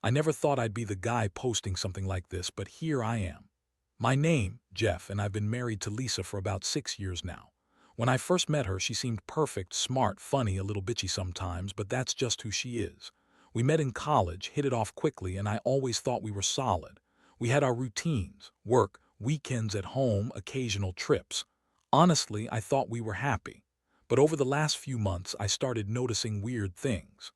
I never thought I'd be the guy posting something like this, but here I am. My name, Jeff, and I've been married to Lisa for about 6 years now. When I first met her, she seemed perfect, smart, funny, a little bitchy sometimes, but that's just who she is. We met in college, hit it off quickly, and I always thought we were solid. We had our routines, work, weekends at home, occasional trips. Honestly, I thought we were happy. But over the last few months, I started noticing weird things.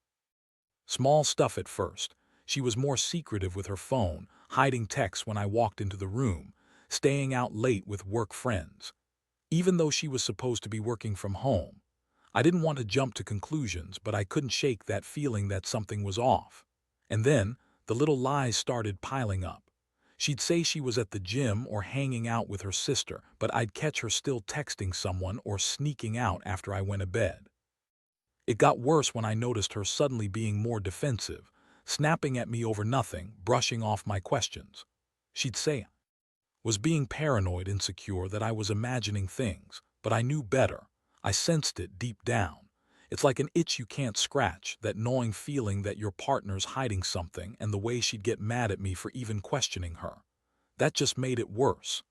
Small stuff at first. She was more secretive with her phone, hiding texts when I walked into the room, staying out late with work friends. Even though she was supposed to be working from home, I didn't want to jump to conclusions, but I couldn't shake that feeling that something was off. And then, the little lies started piling up. She'd say she was at the gym or hanging out with her sister, but I'd catch her still texting someone or sneaking out after I went to bed. It got worse when I noticed her suddenly being more defensive, snapping at me over nothing, brushing off my questions. She'd say I was being paranoid, insecure, that I was imagining things, but I knew better. I sensed it deep down. It's like an itch you can't scratch, that gnawing feeling that your partner's hiding something, and the way she'd get mad at me for even questioning her. That just made it worse.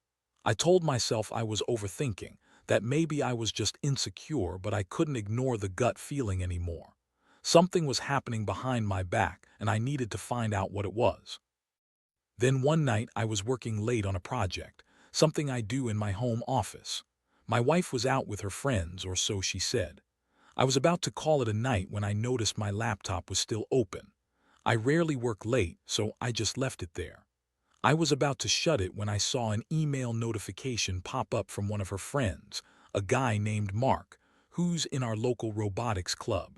I told myself I was overthinking, that maybe I was just insecure, but I couldn't ignore the gut feeling anymore. Something was happening behind my back, and I needed to find out what it was. Then one night I was working late on a project, something I do in my home office. My wife was out with her friends, or so she said. I was about to call it a night when I noticed my laptop was still open. I rarely work late, so I just left it there. I was about to shut it when I saw an email notification pop up from one of her friends, a guy named Mark, who's in our local robotics club.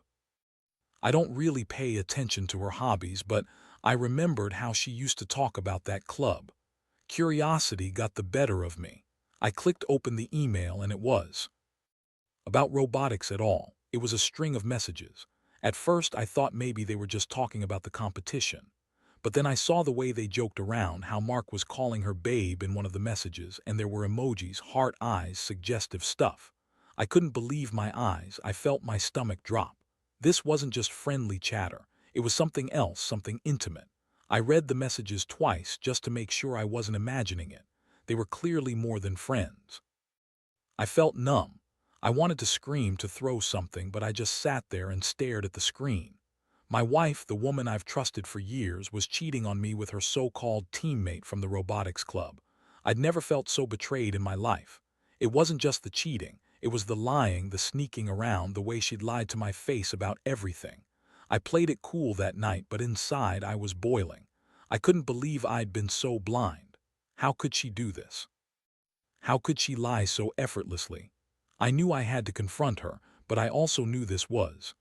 I don't really pay attention to her hobbies, but I remembered how she used to talk about that club. Curiosity got the better of me. I clicked open the email, and it was about robotics at all. It was a string of messages. At first I thought maybe they were just talking about the competition. But then I saw the way they joked around, how Mark was calling her babe in one of the messages, and there were emojis, heart eyes, suggestive stuff. I couldn't believe my eyes. I felt my stomach drop. This wasn't just friendly chatter. It was something else, something intimate. I read the messages twice just to make sure I wasn't imagining it. They were clearly more than friends. I felt numb. I wanted to scream, to throw something, but I just sat there and stared at the screen. My wife, the woman I've trusted for years, was cheating on me with her so-called teammate from the robotics club. I'd never felt so betrayed in my life. It wasn't just the cheating. It was the lying, the sneaking around, the way she'd lied to my face about everything. I played it cool that night, but inside I was boiling. I couldn't believe I'd been so blind. How could she do this? How could she lie so effortlessly? I knew I had to confront her, but I also knew this was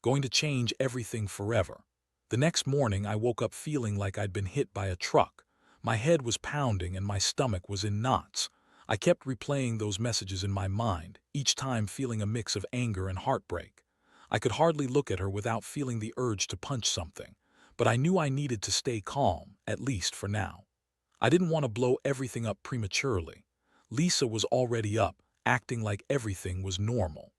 going to change everything forever. The next morning I woke up feeling like I'd been hit by a truck. My head was pounding and my stomach was in knots. I kept replaying those messages in my mind, each time feeling a mix of anger and heartbreak. I could hardly look at her without feeling the urge to punch something, but I knew I needed to stay calm, at least for now. I didn't want to blow everything up prematurely. Lisa was already up, acting like everything was normal.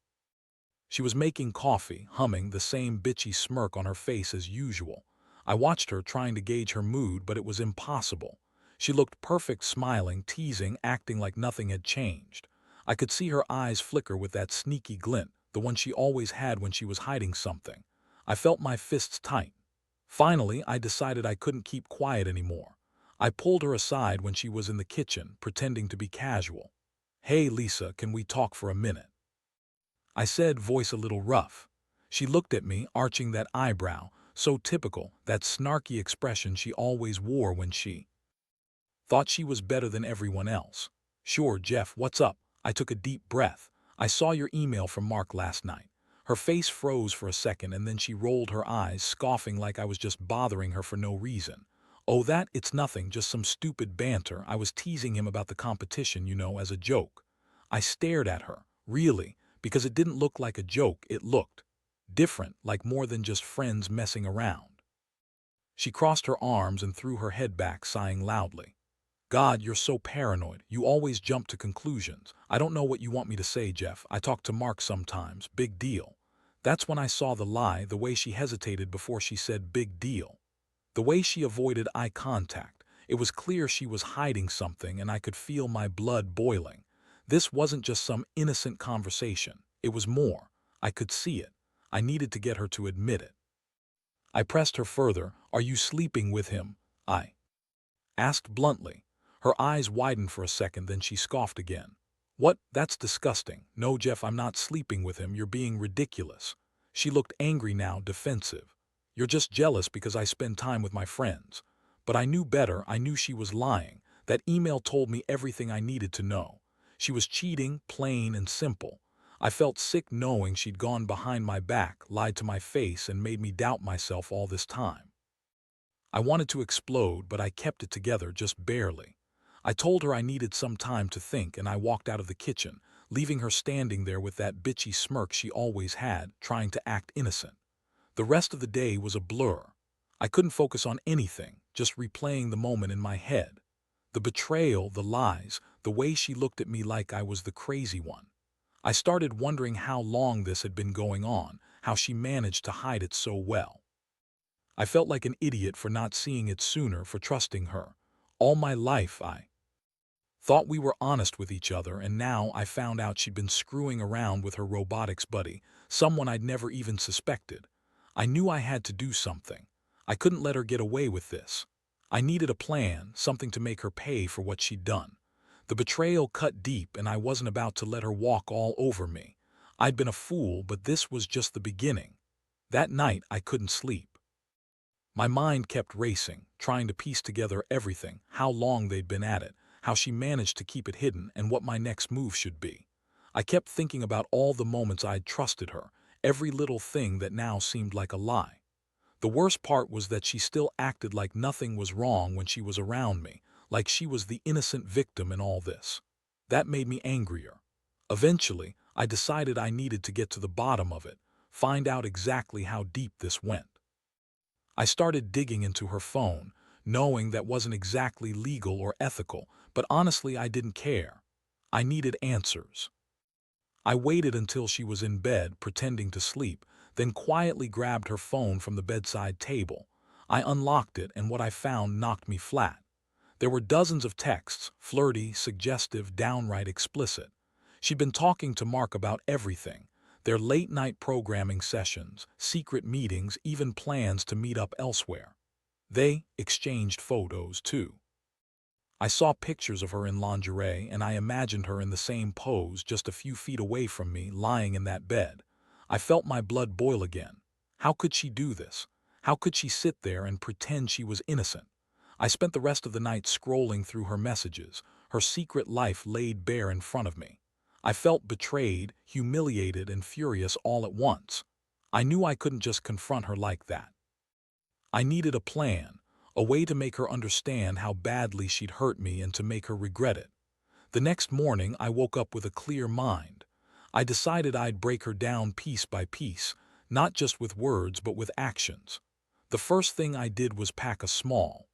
She was making coffee, humming, the same bitchy smirk on her face as usual. I watched her, trying to gauge her mood, but it was impossible. She looked perfect, smiling, teasing, acting like nothing had changed. I could see her eyes flicker with that sneaky glint, the one she always had when she was hiding something. I felt my fists tight. Finally, I decided I couldn't keep quiet anymore. I pulled her aside when she was in the kitchen, pretending to be casual. "Hey, Lisa, can we talk for a minute?" I said, voice a little rough. She looked at me, arching that eyebrow, so typical, that snarky expression she always wore when she thought she was better than everyone else. "Sure, Jeff, what's up?" I took a deep breath. "I saw your email from Mark last night." Her face froze for a second, and then she rolled her eyes, scoffing like I was just bothering her for no reason. "Oh, it's nothing, just some stupid banter. I was teasing him about the competition, as a joke." I stared at her. Really? Because it didn't look like a joke, it looked different, like more than just friends messing around. She crossed her arms and threw her head back, sighing loudly. "God, you're so paranoid. You always jump to conclusions. I don't know what you want me to say, Jeff. I talk to Mark sometimes. Big deal." That's when I saw the lie, the way she hesitated before she said big deal. The way she avoided eye contact, it was clear she was hiding something, and I could feel my blood boiling. This wasn't just some innocent conversation. It was more. I could see it. I needed to get her to admit it. I pressed her further. "Are you sleeping with him?" I asked bluntly. Her eyes widened for a second, then she scoffed again. "What? That's disgusting. No, Jeff, I'm not sleeping with him. You're being ridiculous." She looked angry now, defensive. "You're just jealous because I spend time with my friends." But I knew better. I knew she was lying. That email told me everything I needed to know. She was cheating, plain and simple. I felt sick knowing she'd gone behind my back, lied to my face, and made me doubt myself all this time. I wanted to explode, but I kept it together just barely. I told her I needed some time to think, and I walked out of the kitchen, leaving her standing there with that bitchy smirk she always had, trying to act innocent. The rest of the day was a blur. I couldn't focus on anything, just replaying the moment in my head. The betrayal, the lies, the way she looked at me like I was the crazy one. I started wondering how long this had been going on, how she managed to hide it so well. I felt like an idiot for not seeing it sooner, for trusting her. All my life I thought we were honest with each other, and now I found out she'd been screwing around with her robotics buddy, someone I'd never even suspected. I knew I had to do something. I couldn't let her get away with this. I needed a plan, something to make her pay for what she'd done. The betrayal cut deep, and I wasn't about to let her walk all over me. I'd been a fool, but this was just the beginning. That night I couldn't sleep. My mind kept racing, trying to piece together everything, how long they'd been at it, how she managed to keep it hidden, and what my next move should be. I kept thinking about all the moments I'd trusted her, every little thing that now seemed like a lie. The worst part was that she still acted like nothing was wrong when she was around me, like she was the innocent victim in all this. That made me angrier. Eventually, I decided I needed to get to the bottom of it, find out exactly how deep this went. I started digging into her phone, knowing that wasn't exactly legal or ethical, but honestly I didn't care. I needed answers. I waited until she was in bed, pretending to sleep, then quietly grabbed her phone from the bedside table. I unlocked it, and what I found knocked me flat. There were dozens of texts, flirty, suggestive, downright explicit. She'd been talking to Mark about everything. Their late-night programming sessions, secret meetings, even plans to meet up elsewhere. They exchanged photos, too. I saw pictures of her in lingerie, and I imagined her in the same pose just a few feet away from me, lying in that bed. I felt my blood boil again. How could she do this? How could she sit there and pretend she was innocent? I spent the rest of the night scrolling through her messages, her secret life laid bare in front of me. I felt betrayed, humiliated, and furious all at once. I knew I couldn't just confront her like that. I needed a plan, a way to make her understand how badly she'd hurt me and to make her regret it. The next morning, I woke up with a clear mind. I decided I'd break her down piece by piece, not just with words but with actions. The first thing I did was pack a small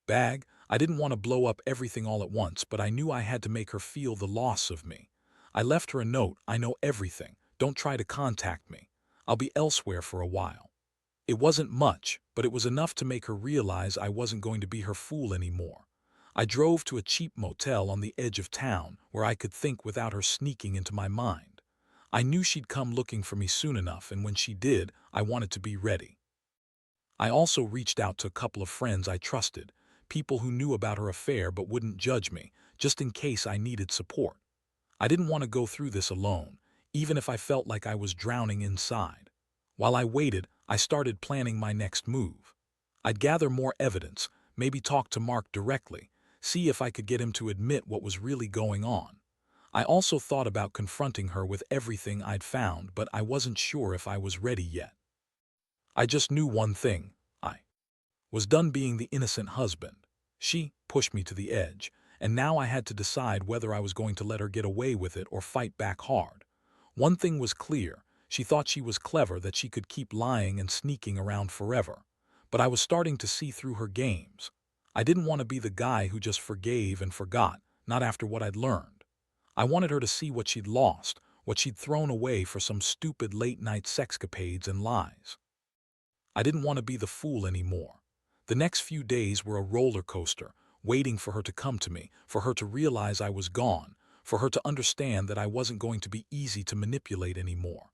bag. I didn't want to blow up everything all at once, but I knew I had to make her feel the loss of me. I left her a note. "I know everything. Don't try to contact me. I'll be elsewhere for a while." It wasn't much, but it was enough to make her realize I wasn't going to be her fool anymore. I drove to a cheap motel on the edge of town where I could think without her sneaking into my mind. I knew she'd come looking for me soon enough, and when she did, I wanted to be ready. I also reached out to a couple of friends I trusted, people who knew about her affair but wouldn't judge me, just in case I needed support. I didn't want to go through this alone, even if I felt like I was drowning inside. While I waited, I started planning my next move. I'd gather more evidence, maybe talk to Mark directly, see if I could get him to admit what was really going on. I also thought about confronting her with everything I'd found, but I wasn't sure if I was ready yet. I just knew one thing. I was done being the innocent husband. She pushed me to the edge, and now I had to decide whether I was going to let her get away with it or fight back hard. One thing was clear. She thought she was clever, that she could keep lying and sneaking around forever. But I was starting to see through her games. I didn't want to be the guy who just forgave and forgot, not after what I'd learned. I wanted her to see what she'd lost, what she'd thrown away for some stupid late-night sexcapades and lies. I didn't want to be the fool anymore. The next few days were a roller coaster, waiting for her to come to me, for her to realize I was gone, for her to understand that I wasn't going to be easy to manipulate anymore.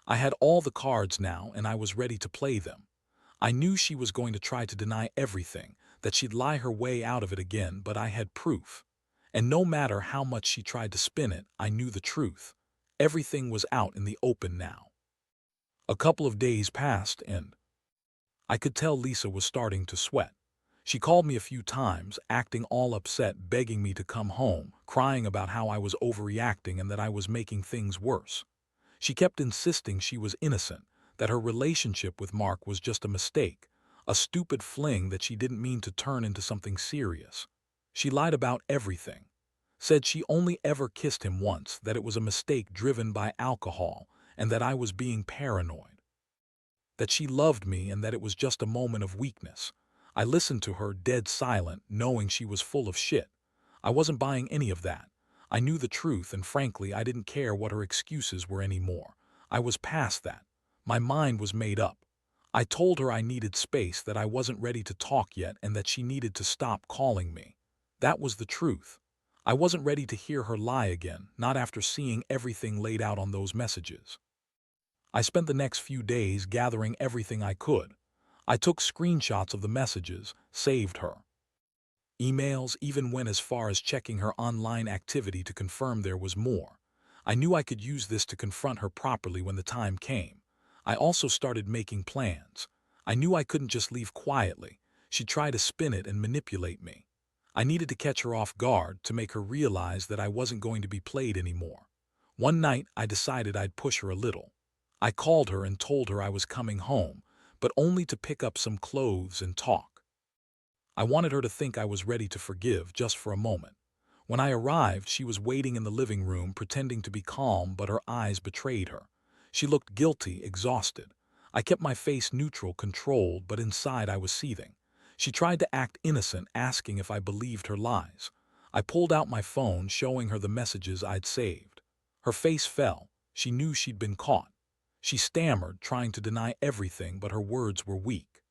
I had all the cards now, and I was ready to play them. I knew she was going to try to deny everything, that she'd lie her way out of it again, but I had proof. And no matter how much she tried to spin it, I knew the truth. Everything was out in the open now. A couple of days passed, and I could tell Lisa was starting to sweat. She called me a few times, acting all upset, begging me to come home, crying about how I was overreacting and that I was making things worse. She kept insisting she was innocent, that her relationship with Mark was just a mistake, a stupid fling that she didn't mean to turn into something serious. She lied about everything. Said she only ever kissed him once, that it was a mistake driven by alcohol, and that I was being paranoid. That she loved me and that it was just a moment of weakness. I listened to her dead silent, knowing she was full of shit. I wasn't buying any of that. I knew the truth, and frankly, I didn't care what her excuses were anymore. I was past that. My mind was made up. I told her I needed space, that I wasn't ready to talk yet, and that she needed to stop calling me. That was the truth. I wasn't ready to hear her lie again, not after seeing everything laid out on those messages. I spent the next few days gathering everything I could. I took screenshots of the messages, saved her emails, even went as far as checking her online activity to confirm there was more. I knew I could use this to confront her properly when the time came. I also started making plans. I knew I couldn't just leave quietly. She'd try to spin it and manipulate me. I needed to catch her off guard, to make her realize that I wasn't going to be played anymore. One night, I decided I'd push her a little. I called her and told her I was coming home, but only to pick up some clothes and talk. I wanted her to think I was ready to forgive, just for a moment. When I arrived, she was waiting in the living room, pretending to be calm, but her eyes betrayed her. She looked guilty, exhausted. I kept my face neutral, controlled, but inside I was seething. She tried to act innocent, asking if I believed her lies. I pulled out my phone, showing her the messages I'd saved. Her face fell. She knew she'd been caught. She stammered, trying to deny everything, but her words were weak.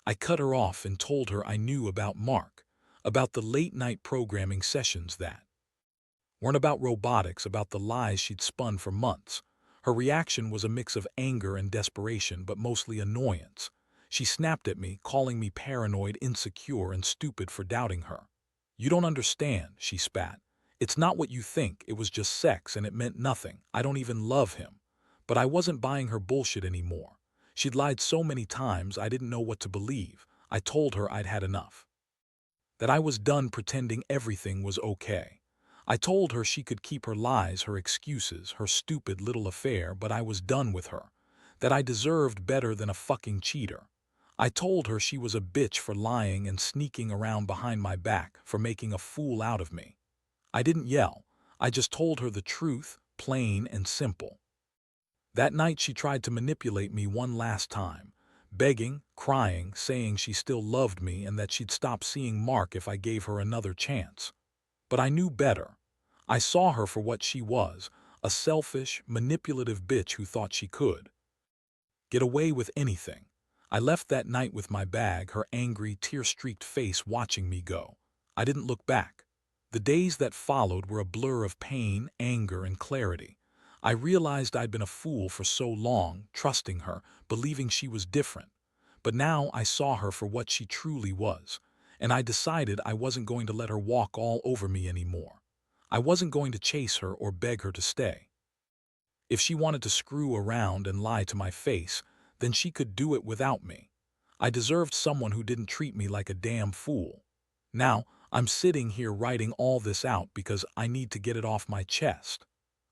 I cut her off and told her I knew about Mark, about the late-night programming sessions that weren't about robotics, about the lies she'd spun for months. Her reaction was a mix of anger and desperation, but mostly annoyance. She snapped at me, calling me paranoid, insecure, and stupid for doubting her. "You don't understand," she spat. "It's not what you think. It was just sex, and it meant nothing. I don't even love him." But I wasn't buying her bullshit anymore. She'd lied so many times I didn't know what to believe. I told her I'd had enough. That I was done pretending everything was okay. I told her she could keep her lies, her excuses, her stupid little affair, but I was done with her. That I deserved better than a fucking cheater. I told her she was a bitch for lying and sneaking around behind my back, for making a fool out of me. I didn't yell. I just told her the truth, plain and simple. That night she tried to manipulate me one last time, begging, crying, saying she still loved me and that she'd stop seeing Mark if I gave her another chance. But I knew better. I saw her for what she was, a selfish, manipulative bitch who thought she could get away with anything. I left that night with my bag, her angry, tear-streaked face watching me go. I didn't look back. The days that followed were a blur of pain, anger, and clarity. I realized I'd been a fool for so long, trusting her, believing she was different. But now I saw her for what she truly was, and I decided I wasn't going to let her walk all over me anymore. I wasn't going to chase her or beg her to stay. If she wanted to screw around and lie to my face, then she could do it without me. I deserved someone who didn't treat me like a damn fool. Now, I'm sitting here writing all this out because I need to get it off my chest.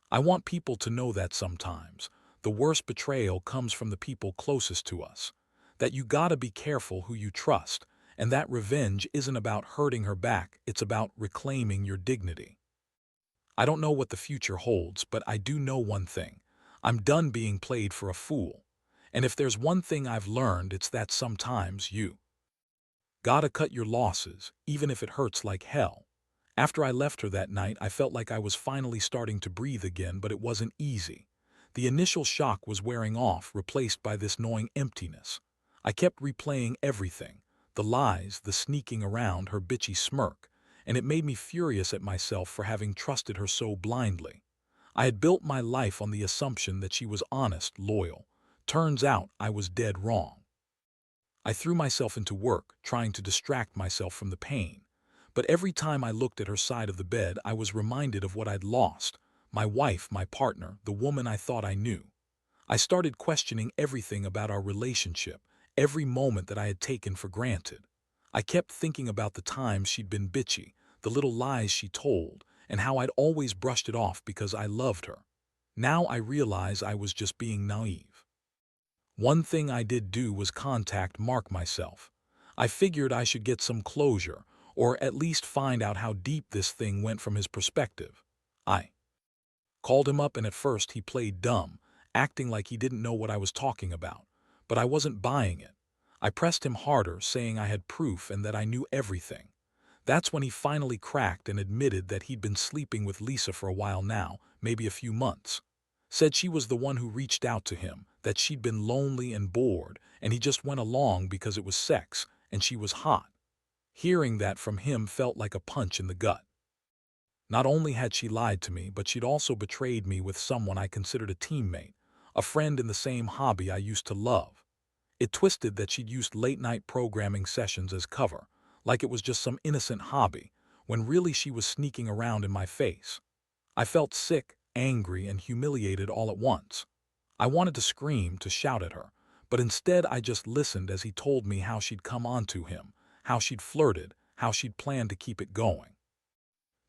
I want people to know that sometimes the worst betrayal comes from the people closest to us. That you gotta be careful who you trust, and that revenge isn't about hurting her back, it's about reclaiming your dignity. I don't know what the future holds, but I do know one thing. I'm done being played for a fool. And if there's one thing I've learned, it's that sometimes you gotta cut your losses, even if it hurts like hell. After I left her that night, I felt like I was finally starting to breathe again, but it wasn't easy. The initial shock was wearing off, replaced by this gnawing emptiness. I kept replaying everything. The lies, the sneaking around, her bitchy smirk, and it made me furious at myself for having trusted her so blindly. I had built my life on the assumption that she was honest, loyal. Turns out I was dead wrong. I threw myself into work, trying to distract myself from the pain. But every time I looked at her side of the bed, I was reminded of what I'd lost: my wife, my partner, the woman I thought I knew. I started questioning everything about our relationship, every moment that I had taken for granted. I kept thinking about the times she'd been bitchy, the little lies she told, and how I'd always brushed it off because I loved her. Now I realize I was just being naive. One thing I did do was contact Mark myself. I figured I should get some closure, or at least find out how deep this thing went from his perspective. I called him up, and at first he played dumb, acting like he didn't know what I was talking about. But I wasn't buying it. I pressed him harder, saying I had proof and that I knew everything. That's when he finally cracked and admitted that he'd been sleeping with Lisa for a while now, maybe a few months. Said she was the one who reached out to him, that she'd been lonely and bored, and he just went along because it was sex, and she was hot. Hearing that from him felt like a punch in the gut. Not only had she lied to me, but she'd also betrayed me with someone I considered a teammate, a friend in the same hobby I used to love. It twisted that she'd used late-night programming sessions as cover, like it was just some innocent hobby, when really she was sneaking around in my face. I felt sick, angry, and humiliated all at once. I wanted to scream, to shout at her, but instead I just listened as he told me how she'd come onto him, how she'd flirted, how she'd planned to keep it going.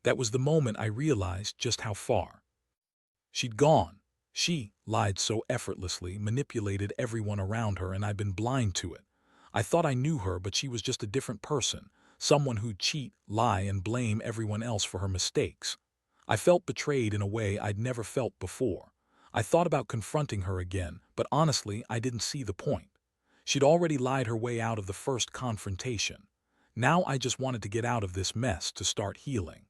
That was the moment I realized just how far she'd gone. She lied so effortlessly, manipulated everyone around her, and I'd been blind to it. I thought I knew her, but she was just a different person, someone who'd cheat, lie, and blame everyone else for her mistakes. I felt betrayed in a way I'd never felt before. I thought about confronting her again, but honestly, I didn't see the point. She'd already lied her way out of the first confrontation. Now I just wanted to get out of this mess, to start healing.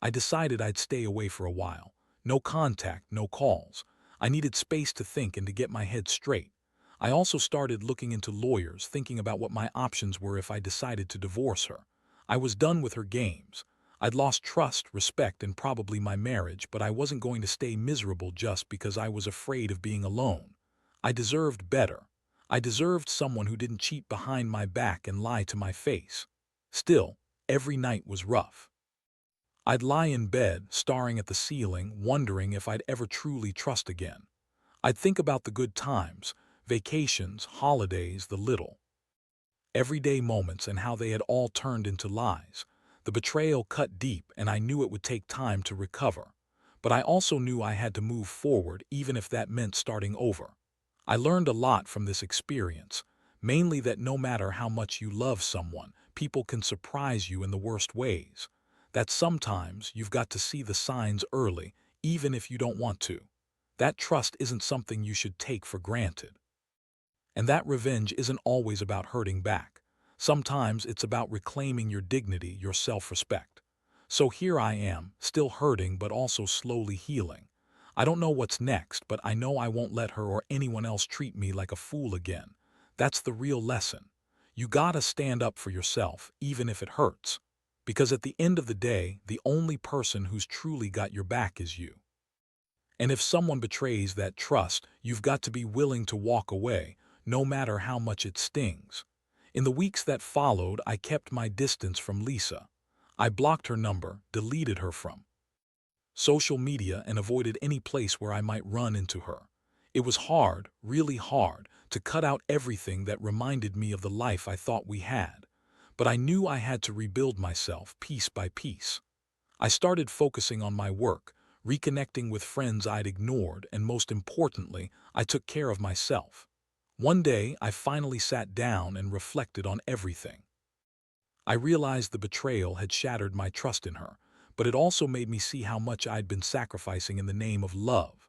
I decided I'd stay away for a while. No contact, no calls. I needed space to think and to get my head straight. I also started looking into lawyers, thinking about what my options were if I decided to divorce her. I was done with her games. I'd lost trust, respect, and probably my marriage, but I wasn't going to stay miserable just because I was afraid of being alone. I deserved better. I deserved someone who didn't cheat behind my back and lie to my face. Still, every night was rough. I'd lie in bed, staring at the ceiling, wondering if I'd ever truly trust again. I'd think about the good times, vacations, holidays, the little, everyday moments, and how they had all turned into lies. The betrayal cut deep, and I knew it would take time to recover. But I also knew I had to move forward, even if that meant starting over. I learned a lot from this experience, mainly that no matter how much you love someone, people can surprise you in the worst ways. That sometimes you've got to see the signs early, even if you don't want to. That trust isn't something you should take for granted. And that revenge isn't always about hurting back. Sometimes it's about reclaiming your dignity, your self-respect. So here I am, still hurting but also slowly healing. I don't know what's next, but I know I won't let her or anyone else treat me like a fool again. That's the real lesson. You gotta stand up for yourself, even if it hurts. Because at the end of the day, the only person who's truly got your back is you. And if someone betrays that trust, you've got to be willing to walk away, no matter how much it stings. In the weeks that followed, I kept my distance from Lisa. I blocked her number, deleted her from social media, and avoided any place where I might run into her. It was hard, really hard, to cut out everything that reminded me of the life I thought we had. But I knew I had to rebuild myself piece by piece. I started focusing on my work, reconnecting with friends I'd ignored, and most importantly, I took care of myself. One day, I finally sat down and reflected on everything. I realized the betrayal had shattered my trust in her, but it also made me see how much I'd been sacrificing in the name of love.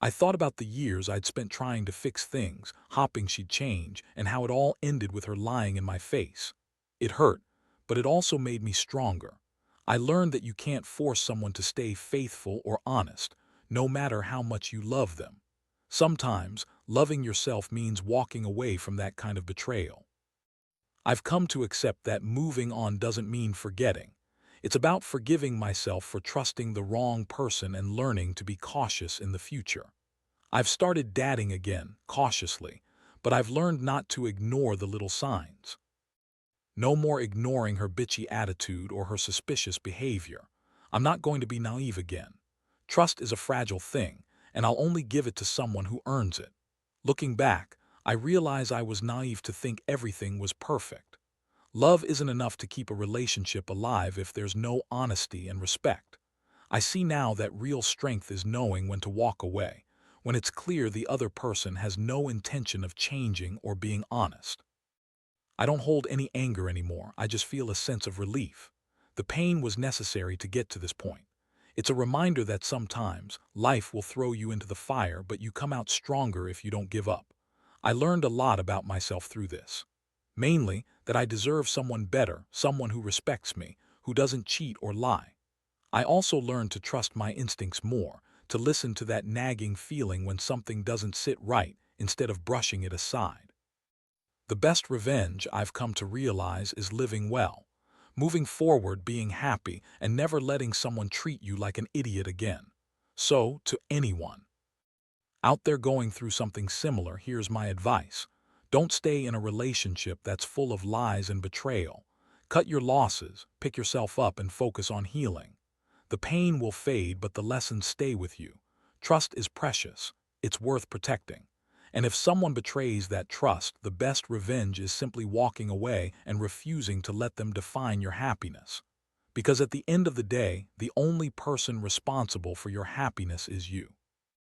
I thought about the years I'd spent trying to fix things, hoping she'd change, and how it all ended with her lying in my face. It hurt, but it also made me stronger. I learned that you can't force someone to stay faithful or honest, no matter how much you love them. Sometimes, loving yourself means walking away from that kind of betrayal. I've come to accept that moving on doesn't mean forgetting. It's about forgiving myself for trusting the wrong person and learning to be cautious in the future. I've started dating again, cautiously, but I've learned not to ignore the little signs. No more ignoring her bitchy attitude or her suspicious behavior. I'm not going to be naive again. Trust is a fragile thing, and I'll only give it to someone who earns it. Looking back, I realize I was naive to think everything was perfect. Love isn't enough to keep a relationship alive if there's no honesty and respect. I see now that real strength is knowing when to walk away, when it's clear the other person has no intention of changing or being honest. I don't hold any anger anymore, I just feel a sense of relief. The pain was necessary to get to this point. It's a reminder that sometimes life will throw you into the fire, but you come out stronger if you don't give up. I learned a lot about myself through this. Mainly, that I deserve someone better, someone who respects me, who doesn't cheat or lie. I also learned to trust my instincts more, to listen to that nagging feeling when something doesn't sit right, instead of brushing it aside. The best revenge, I've come to realize, is living well. Moving forward, being happy, and never letting someone treat you like an idiot again. So, to anyone out there going through something similar, here's my advice. Don't stay in a relationship that's full of lies and betrayal. Cut your losses, pick yourself up, and focus on healing. The pain will fade, but the lessons stay with you. Trust is precious. It's worth protecting. And if someone betrays that trust, the best revenge is simply walking away and refusing to let them define your happiness. Because at the end of the day, the only person responsible for your happiness is you.